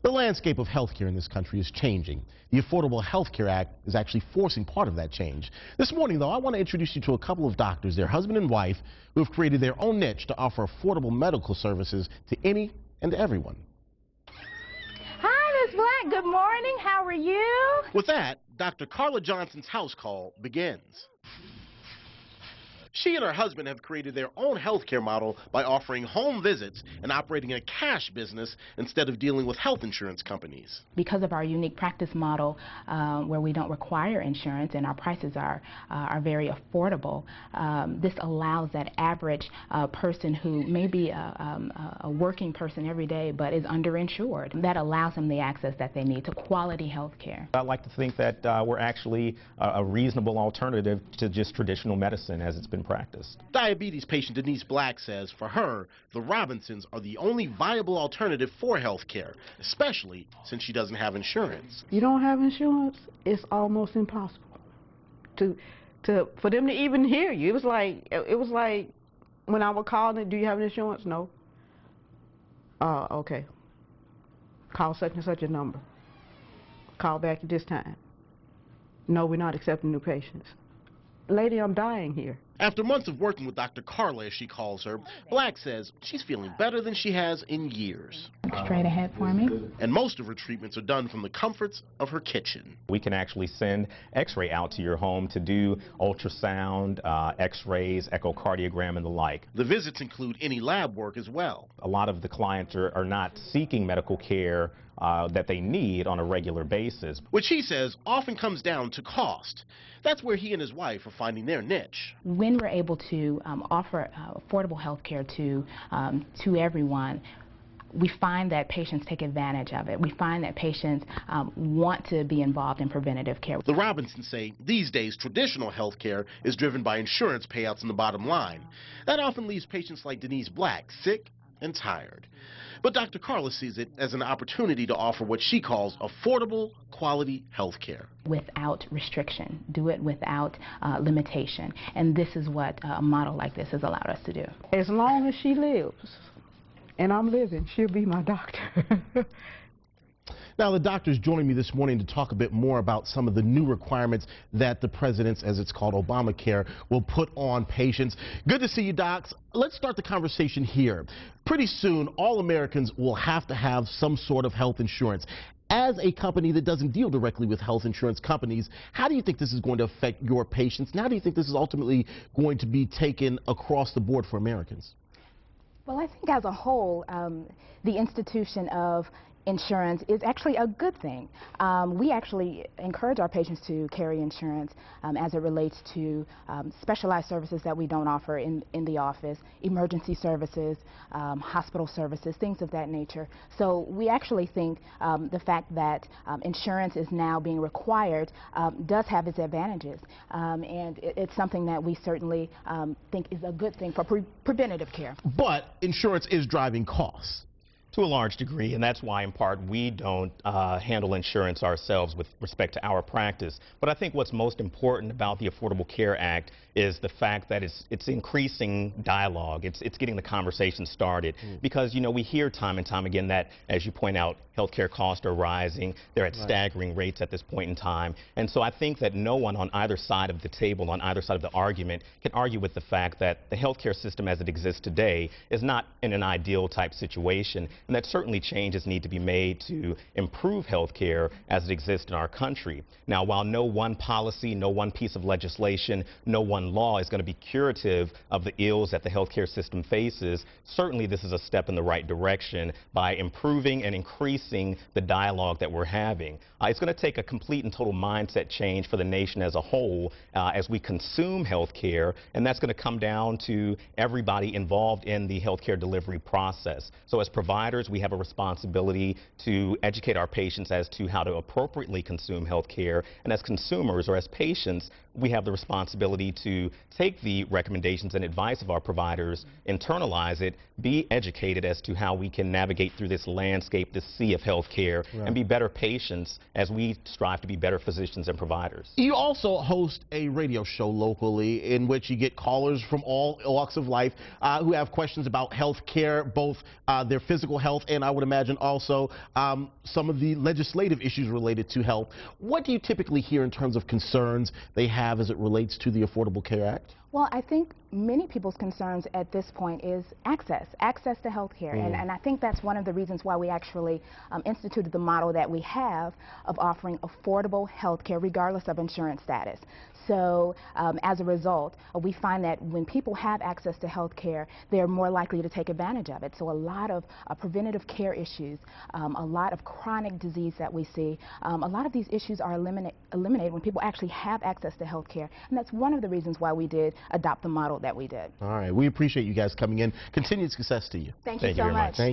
The landscape of healthcare in this country is changing. The Affordable Health Care Act is actually forcing part of that change. This morning, though, I want to introduce you to a couple of doctors, their husband and wife, who have created their own niche to offer affordable medical services to any and everyone. Hi, Ms. Black. Good morning. How are you? With that, Dr. Carla Johnson's house call begins. She and her husband have created their own healthcare model by offering home visits and operating a cash business instead of dealing with health insurance companies. Because of our unique practice model where we don't require insurance and our prices are very affordable, this allows that average person who may be a working person every day but is underinsured. That allows them the access that they need to quality health care. I like to think that we're actually a reasonable alternative to just traditional medicine as it's been practiced. Diabetes patient Denise Black says for her, the Robinsons are the only viable alternative for health care, especially since she doesn't have insurance. You don't have insurance, it's almost impossible for them to even hear you. It was like when I would call them, do you have insurance? No. Okay. Call such and such a number. Call back at this time. No, we're not accepting new patients. Lady, I'm dying here. After months of working with Dr. Carla, as she calls her, Black says she's feeling better than she has in years. Straight ahead for me. And most of her treatments are done from the comforts of her kitchen. We can actually send x-ray out to your home to do ultrasound, x-rays, echocardiogram, and the like. The visits include any lab work as well. A lot of the clients are not seeking medical care that they need on a regular basis. Which he says often comes down to cost. That's where he and his wife are finding their niche. When we're able to offer affordable health care to everyone, we find that patients take advantage of it. We find that patients want to be involved in preventative care. The Robinsons say these days traditional health care is driven by insurance payouts in the bottom line. That often leaves patients like Denise Black sick and tired. But Dr. Carla sees it as an opportunity to offer what she calls affordable, quality health care. Without restriction, do it without limitation. And this is what a model like this has allowed us to do. As long as she lives, and I'm living, she'll be my doctor. Now, the doctor's joining me this morning to talk a bit more about some of the new requirements that the president's, as it's called, Obamacare, will put on patients. Good to see you, docs. Let's start the conversation here. Pretty soon, all Americans will have to have some sort of health insurance. As a company that doesn't deal directly with health insurance companies, how do you think this is going to affect your patients? And how do you think this is ultimately going to be taken across the board for Americans? Well, I think as a whole, the institution of insurance is actually a good thing. We actually encourage our patients to carry insurance as it relates to specialized services that we don't offer in the office, emergency services, hospital services, things of that nature. So we actually think the fact that insurance is now being required does have its advantages, and it's something that we certainly think is a good thing for preventative care. But insurance is driving costs. To a large degree, and that's why in part we don't handle insurance ourselves with respect to our practice. But I think what's most important about the Affordable Care Act is the fact that it's increasing dialogue. It's getting the conversation started because, you know, we hear time and time again that, as you point out, healthcare costs are rising. They're at staggering rates at this point in time. And so I think that no one on either side of the table, on either side of the argument, can argue with the fact that the healthcare system as it exists today is not in an ideal type situation, and that certainly changes need to be made to improve healthcare as it exists in our country. Now, while no one policy, no one piece of legislation, no one law is going to be curative of the ills that the healthcare system faces, certainly this is a step in the right direction by improving and increasing the dialogue that we're having. It's going to take a complete and total mindset change for the nation as a whole as we consume healthcare, and that's going to come down to everybody involved in the healthcare delivery process. So as providers, we have a responsibility to educate our patients as to how to appropriately consume healthcare, and as consumers or as patients, we have the responsibility to take the recommendations and advice of our providers, internalize it, be educated as to how we can navigate through this landscape, this sea of healthcare, and be better patients as we strive to be better physicians and providers. You also host a radio show locally in which you get callers from all walks of life who have questions about healthcare, both their physical health, and I would imagine also some of the legislative issues related to health. What do you typically hear in terms of concerns they have as it relates to the Affordable Care Act? Well, I think many people's concerns at this point is access to health care. And I think that's one of the reasons why we actually instituted the model that we have of offering affordable health care regardless of insurance status. So as a result, we find that when people have access to health care, they're more likely to take advantage of it. So a lot of preventative care issues, a lot of chronic disease that we see, a lot of these issues are eliminated when people actually have access to health care. And that's one of the reasons why we did adopt the model that we did. All right. We appreciate you guys coming in. Continued success to you. Thank you so much. Thank you.